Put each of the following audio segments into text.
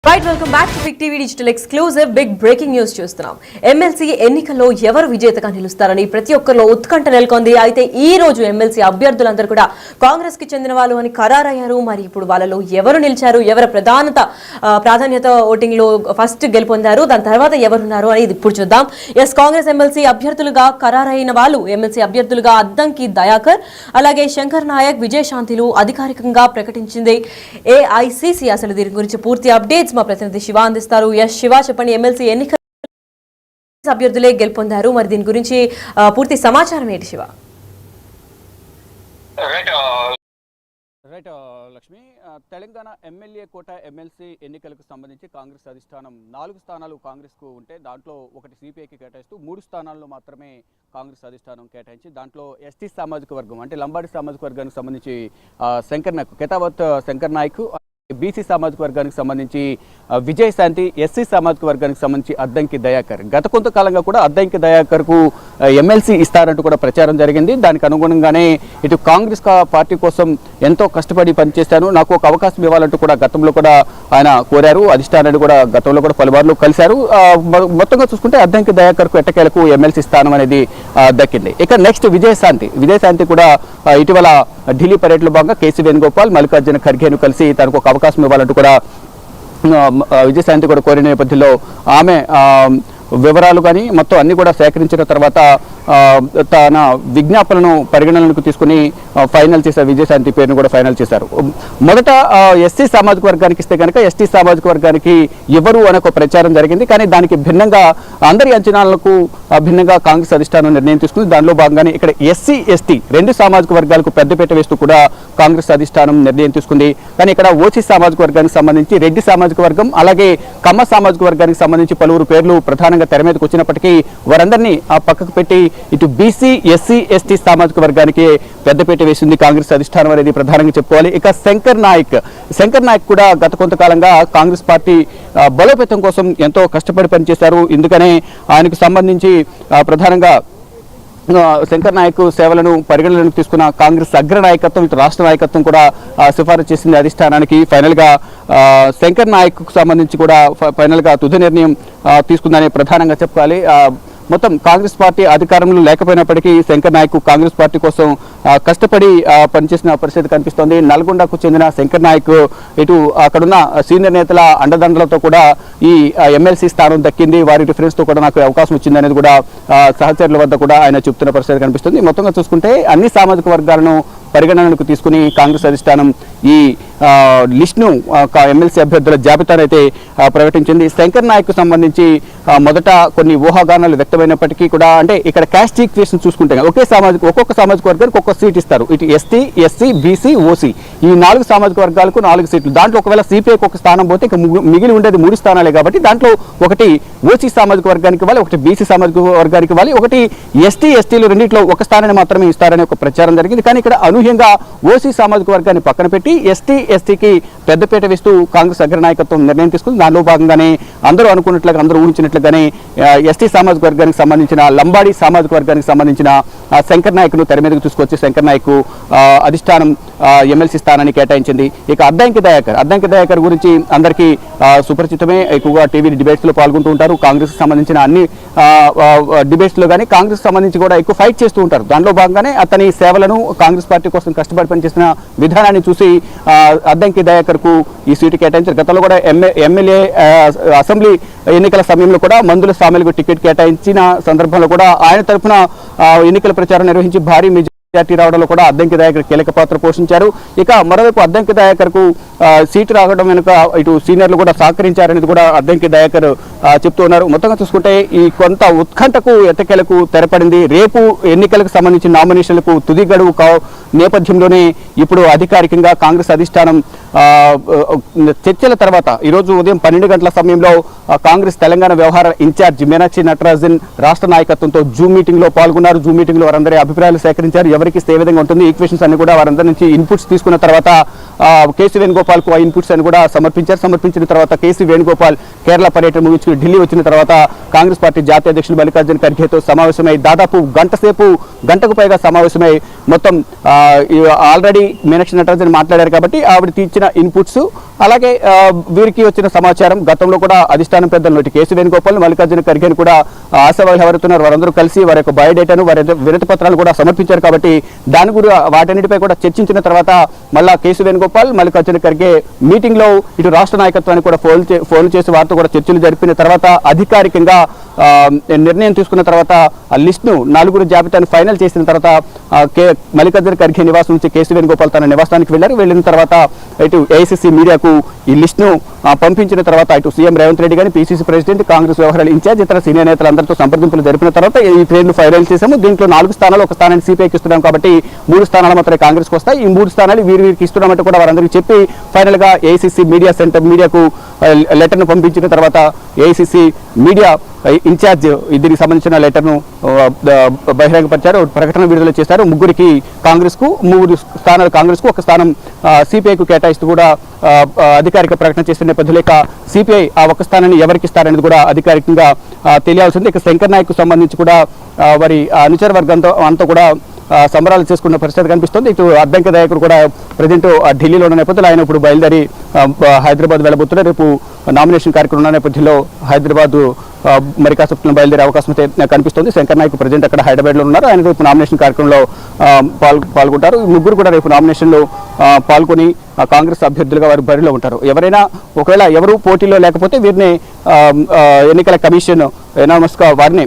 Right welcome back to Big TV digital exclusive big breaking news చూస్తున్నాం. MLC ఎన్నికల్లో ఎవరు విజేతగా నిలుస్తారని ప్రతి ఒక్కరిలో ఉత్కంఠ నెలకొంది. అయితే ఈ రోజు ఎమ్మెల్సీ అభ్యర్థులందరూ కూడా కాంగ్రెస్ కి చెందిన వాళ్ళు అని ఖరారయ్యారు. మరి ఇప్పుడు వాళ్ళలో ఎవరు నిలిచారు, ఎవరు ప్రాధాన్యత ఓటింగ్ లో ఫస్ట్ గెలుపొందారు, దాని తర్వాత ఎవరున్నారు అనేది ఇప్పుడు చూద్దాం. కాంగ్రెస్ ఎమ్మెల్సీ అభ్యర్థులుగా ఖరారైన వాళ్ళు ఎమ్మెల్సీ అభ్యర్థులుగా అద్దంకి దయాకర్, అలాగే శంకర్ నాయక్, విజయశాంతిలు అధికారికంగా ప్రకటించింది ఏఐసిసి. అసలు దీని గురించి పూర్తి అప్డేట్స్ మా ప్రతినిధి శివ అందిస్తారు. శివ, చెప్పండి, ఎమ్మెల్సీ ఎన్నికల అభ్యర్థులే గెలుపొందారు, మరి దీని గురించి పూర్తి సమాచారం ఏంటి శివ? రైట్ లక్ష్మి, తెలంగాణ ఎమ్మెల్యే కోట ఎమ్మెల్సీ ఎన్నికలకు సంబంధించి కాంగ్రెస్ అధిష్టానం 4 స్థానాలు కాంగ్రెస్కు ఉంటే దాంట్లో ఒకటి సిపిఐకి కేటాయిస్తూ 3 స్థానాల్లో మాత్రమే కాంగ్రెస్ అధిష్టానం కేటాయించి దాంట్లో ఎస్టీ సామాజిక వర్గం అంటే లంబాడి సామాజిక వర్గానికి సంబంధించి శంకర్ నాయక్, కెతావత్ శంకర్ నాయక్, బీసీ సామాజిక వర్గానికి సంబంధించి విజయశాంతి, ఎస్సీ సామాజిక వర్గానికి సంబంధించి అద్దంకి దయాకర్. గత కొంతకాలంగా కూడా అద్దంకి దయాకర్కు ఎమ్మెల్సీ ఇస్తారంటూ కూడా ప్రచారం జరిగింది. దానికి అనుగుణంగానే ఇటు కాంగ్రెస్ పార్టీ కోసం ఎంతో కష్టపడి పనిచేశాను, నాకు ఒక అవకాశం ఇవ్వాలంటూ కూడా గతంలో కూడా ఆయన కోరారు. అధిష్టానాన్ని కూడా గతంలో కూడా పలుమార్లు కలిశారు. మొత్తంగా చూసుకుంటే అద్దంకి దయాకర్కు ఎట్టకేలకు ఎమ్మెల్సీ స్థానం అనేది దక్కింది. ఇక నెక్స్ట్ విజయశాంతి కూడా ఇటీవల ఢిల్లీ పర్యటనలో భాగంగా కేసీ వేణుగోపాల్, మల్లికార్జున ఖర్గేను కలిసి తనకు ఒక అవకాశం ఇవ్వాలంటూ కూడా విజయశాంతి కూడా కోరిన నేపథ్యంలో ఆమె వివరాలు కానీ మొత్తం అన్ని కూడా సేకరించిన తర్వాత తన విజ్ఞాపనను పరిగణనకు తీసుకుని ఫైనల్ చేశారు. విజయశాంతి పేరును కూడా ఫైనల్ చేశారు. మొదట ఎస్సీ సామాజిక వర్గానికి ఇస్తే కనుక ఎస్టీ సామాజిక వర్గానికి ఎవరు అనే ఒక ప్రచారం జరిగింది. కానీ దానికి భిన్నంగా అందరి అంచనాలకు భిన్నంగా కాంగ్రెస్ అధిష్టానం నిర్ణయం తీసుకుంది. దానిలో భాగంగానే ఇక్కడ ఎస్సీ ఎస్టీ 2 సామాజిక వర్గాలకు పెద్దపీట వేస్తూ కూడా కాంగ్రెస్ అధిష్టానం నిర్ణయం తీసుకుంది. కానీ ఇక్కడ ఓసీ సామాజిక వర్గానికి సంబంధించి రెడ్డి సామాజిక వర్గం, అలాగే కమ్మ సామాజిక వర్గానికి సంబంధించి పలువురు పేర్లు ప్రధానంగా తెర మీదకి వచ్చినప్పటికీ వారందరినీ ఆ పక్కకు పెట్టి ఇటు బీసీ, ఎస్సీ, ఎస్టీ సామాజిక వర్గానికి పెద్దపీట వేసింది కాంగ్రెస్ అధిష్టానం అనేది ప్రధానంగా చెప్పుకోవాలి. ఇక శంకర్ నాయక్ కూడా గత కొంతకాలంగా కాంగ్రెస్ పార్టీ బలోపేతం కోసం ఎంతో కష్టపడి పనిచేశారు. ఎందుకనే ఆయనకు సంబంధించి ప్రధానంగా శంకర్ నాయక్ సేవలను పరిగణలోకి తీసుకున్న కాంగ్రెస్ అగ్ర నాయకత్వం, ఇటు రాష్ట్ర నాయకత్వం కూడా సిఫారసు చేసింది అధిష్టానానికి. ఫైనల్గా శంకర్ నాయక్ సంబంధించి కూడా ఫైనల్గా తుది నిర్ణయం తీసుకుందని ప్రధానంగా చెప్పుకోవాలి. మొత్తం కాంగ్రెస్ పార్టీ అధికారంలో లేకపోయినప్పటికీ శంకర్ నాయక్ కాంగ్రెస్ పార్టీ కోసం కష్టపడి పనిచేసిన పరిస్థితి కనిపిస్తోంది. నల్గొండకు చెందిన శంకర్ నాయక్ ఇటు అక్కడున్న సీనియర్ నేతల అండదండలతో కూడా ఈ ఎమ్మెల్సీ స్థానం దక్కింది. వారి రిఫరెన్స్ తో కూడా నాకు అవకాశం వచ్చింది అనేది కూడా సహచరుల వద్ద కూడా ఆయన చెప్తున్న పరిస్థితి కనిపిస్తుంది. మొత్తంగా చూసుకుంటే అన్ని సామాజిక వర్గాలను పరిగణనకు తీసుకుని కాంగ్రెస్ అధిష్టానం ఈ లిస్టును ఎమ్మెల్సీ అభ్యర్థుల జాబితానైతే ప్రకటించింది. శంకర్ నాయక్ సంబంధించి మొదట కొన్ని ఊహాగానాలు వ్యక్తమైనప్పటికీ కూడా అంటే ఇక్కడ క్యాస్ట్ ఈక్వేషన్ చూసుకుంటే ఒక్కొక్క సామాజిక వర్గానికి ఒక్కొక్క సీట్ ఇస్తారు. ఇటు ఎస్టీ, ఎస్సీ, బీసీ, ఓసీ ఈ 4 సామాజిక వర్గాలకు 4 సీట్లు. దాంట్లో ఒకవేళ సిపిఐకి ఒక స్థానం పోతే ఇంకా మిగిలి ఉండేది 3 స్థానాలే. కాబట్టి దాంట్లో ఒకటి ఓసీ సామాజిక వర్గానికి ఇవ్వాలి, ఒకటి బీసీ సామాజిక వర్గానికి ఇవ్వాలి, ఒకటి ఎస్టీ, ఎస్టీలు రెండింటిలో ఒక స్థానాన్ని మాత్రమే ఇస్తారనే ఒక ప్రచారం జరిగింది. కానీ ఇక్కడ అనూహ్యంగా ఓసీ సామాజిక వర్గాన్ని పక్కన పెట్టి ఎస్టీ, ఎస్టీకి పెద్దపీట వేస్తూ కాంగ్రెస్ అగ్రనాయకత్వం నిర్ణయం తీసుకుంది. దానిలో భాగంగానే అందరూ అనుకున్నట్లుగా, అందరూ ఊహించినట్లుగానే ఎస్టీ సామాజిక వర్గానికి సంబంధించిన లంబాడి సామాజిక వర్గానికి సంబంధించిన శంకర్ నాయక్ను తెర మీదకు తీసుకొచ్చి శంకర్ నాయక్ అధిష్టానం ఎమ్మెల్సీ స్థానాన్ని కేటాయించింది. ఇక అద్దంకి దయాకర్ గురించి అందరికీ సుపరిచితమే. ఎక్కువగా టీవీ డిబేట్స్ లో పాల్గొంటూ ఉంటారు. కాంగ్రెస్ సంబంధించిన అన్ని డిబేట్స్ లో కానీ కాంగ్రెస్ సంబంధించి కూడా ఎక్కువ ఫైట్ చేస్తూ ఉంటారు. దానిలో భాగంగానే అతని సేవలను కాంగ్రెస్ పార్టీ కోసం కష్టపడి పనిచేసిన విధానాన్ని చూసి అద్దంకి దయాకర్ కు ఈ సీటు కేటాయించారు. గతంలో కూడా ఎమ్మెల్యే అసెంబ్లీ ఎన్నికల సమయంలో కూడా మందుల సామెలకు టికెట్ కేటాయించిన సందర్భంలో కూడా ఆయన తరఫున ఎన్నికల ప్రచారం నిర్వహించి భారీ మెజారిటీ రావడంలో కూడా అద్దంకి దయాకర్ కీలక పాత్ర పోషించారు. ఇక మరోవైపు అద్దంకి దయాకర్ కు సీటు రావడం వెనుక ఇటు సీనియర్లు కూడా సహకరించారనేది కూడా అద్దంకి దయాకర్ చెప్తూ ఉన్నారు. మొత్తంగా చూసుకుంటే ఈ కొంత ఉత్కంఠకు ఎట్టకేలకు తెరపడింది. రేపు ఎన్నికలకు సంబంధించిన నామినేషన్లకు తుది గడువు నేపథ్యంలోనే ఇప్పుడు అధికారికంగా కాంగ్రెస్ అధిష్టానం చర్చల తర్వాత ఈరోజు ఉదయం 12 గంటల సమయంలో కాంగ్రెస్ తెలంగాణ వ్యవహార ఇన్ఛార్జ్ మీనాక్షి నటరాజన్ రాష్ట్ర నాయకత్వంతో జూమ్ మీటింగ్ లో పాల్గొన్నారు. జూమ్ మీటింగ్ లో వారందరి అభిప్రాయాలు సేకరించారు. ఎవరికి ఏ విధంగా ఉంటుంది ఈక్వేషన్స్ అన్ని కూడా వారందరి నుంచి ఇన్పుట్స్ తీసుకున్న తర్వాత కేసీ వేణుగోపాల్ కు ఆ ఇన్పుట్స్ అని కూడా సమర్పించిన తర్వాత కేసీ వేణుగోపాల్ కేరళ పర్యటన ముగించుకుని ఢిల్లీ వచ్చిన తర్వాత కాంగ్రెస్ పార్టీ జాతీయ అధ్యక్షుడు మల్లికార్జున ఖర్గేతో సమావేశమై దాదాపు గంటకు పైగా సమావేశమై మొత్తం ఆల్రెడీ మీనాక్షి నటరాజన్ మాట్లాడారు కాబట్టి ఆవిడ ఇచ్చిన సంబంధించిన ఇన్పుట్స్, అలాగే వీరికి వచ్చిన సమాచారం, గతంలో కూడా అధిష్టానం పెద్దల నోటి కేసు వేణుగోపాల్, మల్లికార్జున ఖర్గేని కూడా ఆశావాహులు ఎవరుతున్నారు వారందరూ కలిసి వారి యొక్క బయోడేటాను, వారి వినతి పత్రాలు కూడా సమర్పించారు. కాబట్టి దాని గురించి వాటన్నిటిపై కూడా చర్చించిన తర్వాత మళ్ళా కేసు వేణుగోపాల్, మల్లికార్జున ఖర్గే మీటింగ్ లో ఇటు రాష్ట్ర నాయకత్వానికి కూడా ఫోన్ చేసి వారితో కూడా చర్చలు జరిపిన తర్వాత అధికారికంగా నిర్ణయం తీసుకున్న తర్వాత ఆ లిస్ట్ ను 4 జాబితాను ఫైనల్ చేసిన తర్వాత మల్లికార్జున ఖర్గే నివాసం నుంచి కేసు వేణుగోపాల్ తన నివాసానికి వెళ్ళిన తర్వాత ఇటు ఏఐసిసి మీడియాకు ఈ లిస్ట్ ను పంపించిన తర్వాత ఇటు సీఎం రేవంత్ రెడ్డి గాని, పిసిసి ప్రెసిడెంట్, కాంగ్రెస్ వ్యవహారాల ఇన్ఛార్జ్, ఇతర సీనియర్ నేతలందరితో సంప్రదింపులు జరిపిన తర్వాత ఈ పేర్లు ఫైనల్ చేశాము. దీంట్లో 4 స్థానాలు, 1 స్థానాన్ని సిపిఐకి ఇస్తున్నాం కాబట్టి 3 స్థానాలు మాత్రమే కాంగ్రెస్కి వస్తాయి. ఈ 3 స్థానాలు వీరికి ఇస్తున్నామంటే కూడా వారందరికీ చెప్పి ఫైనల్ గా ఏఐసిసి మీడియా సెంటర్ మీడియాకు లెటర్ ను పంపించిన తర్వాత ఏఐసిసి మీడియా ఇన్ఛార్జ్ దీనికి సంబంధించిన లెటర్ ను బహిరంగపరిచారు, ప్రకటన విడుదల చేశారు. 3కి కాంగ్రెస్ కు, 3 స్థానాలు కాంగ్రెస్ కు, 1 స్థానం సిపిఐకు కేటాయిస్తూ కూడా అధికారిక ప్రకటన చేసిన నేపథ్యంలో ఇక సిపిఐ ఆ 1 స్థానాన్ని ఎవరికి ఇస్తారనేది కూడా అధికారికంగా తెలియాల్సింది. ఇక శంకర్ నాయక్ కు సంబంధించి కూడా వారి అనుచర వర్గంతో అంతా కూడా సంబరాలు చేసుకున్న పరిస్థితి కనిపిస్తుంది. ఇటు అద్దంకి నాయకుడు కూడా ప్రజెంట్ ఢిల్లీలో ఉన్న నేపథ్యంలో ఆయన ఇప్పుడు బయలుదేరి హైదరాబాద్ వెళ్ళబోతున్నారు. రేపు నామినేషన్ కార్యక్రమం ఉన్న నేపథ్యంలో హైదరాబాద్ మరి కాసేపు బయలుదేరే అవకాశం అయితే కనిపిస్తుంది. శంకర్ నాయక్ ప్రజెంట్ అక్కడ హైదరాబాద్ లో ఉన్నారు. ఆయన రేపు నామినేషన్ కార్యక్రమంలో పాల్గొంటారు. 3 కూడా రేపు నామినేషన్లో పాల్గొని కాంగ్రెస్ అభ్యర్థులుగా వారు బరిలో ఉంటారు. ఎవరైనా ఒకవేళ ఎవరు పోటీలో లేకపోతే వీరిని ఎన్నికల కమిషన్ ఎనామస్ గా వారిని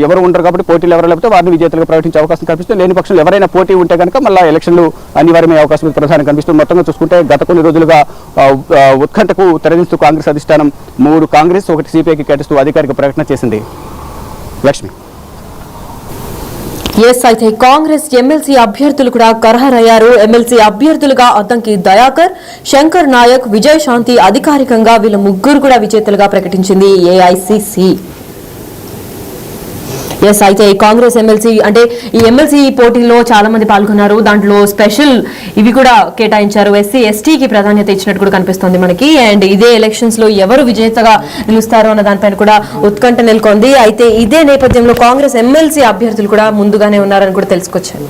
ఎవరు ఉండరు కాబట్టి పోటీలు ఎవరు లేకపోతే వారిని విజేతలుగా ప్రకటించే అవకాశం కనిపిస్తుంది. లేని పక్షంలో ఎవరైనా పోటీ ఉంటే కనుక మళ్ళీ ఎలక్షన్లు అనివార్యమయ్యే అవకాశం ప్రధానంగా కనిపిస్తుంది. మొత్తంగా చూసుకుంటే గత కొన్ని రోజులుగా ఉత్కంఠకు తెరదిస్తూ కాంగ్రెస్ అధిష్టానం 3 కాంగ్రెస్, 1 సిపిఐకి కేటాయిస్తూ అధికారిక ప్రకటన చేసింది. లక్ష్మి. అయితే కాంగ్రెస్ ఎమ్మెల్సీ అభ్యర్థులు కూడా ఖరారయ్యారు. ఎమ్మెల్సీ అభ్యర్థులుగా అద్దంకి దయాకర్, శంకర్ నాయక్, విజయ్ శాంతి అధికారికంగా వీళ్ళ 3 కూడా విజేతలుగా ప్రకటించింది ఏఐసిసి. అయితే కాంగ్రెస్ ఎమ్మెల్సీ అంటే ఈ ఎమ్మెల్సీ పోటీలో చాలా మంది పాల్గొన్నారు. దాంట్లో స్పెషల్ ఇవి కూడా కేటాయించారు. ఎస్సీ ఎస్టీకి ప్రాధాన్యత ఇచ్చినట్టు కూడా కనిపిస్తోంది మనకి. అండ్ ఇదే ఎలక్షన్స్ లో ఎవరు విజేతగా నిలుస్తారో అన్న దానిపైన కూడా ఉత్కంఠ నెలకొంది. అయితే ఇదే నేపథ్యంలో కాంగ్రెస్ ఎమ్మెల్సీ అభ్యర్థులు కూడా ముందుగానే ఉన్నారని కూడా తెలుసుకొచ్చారు.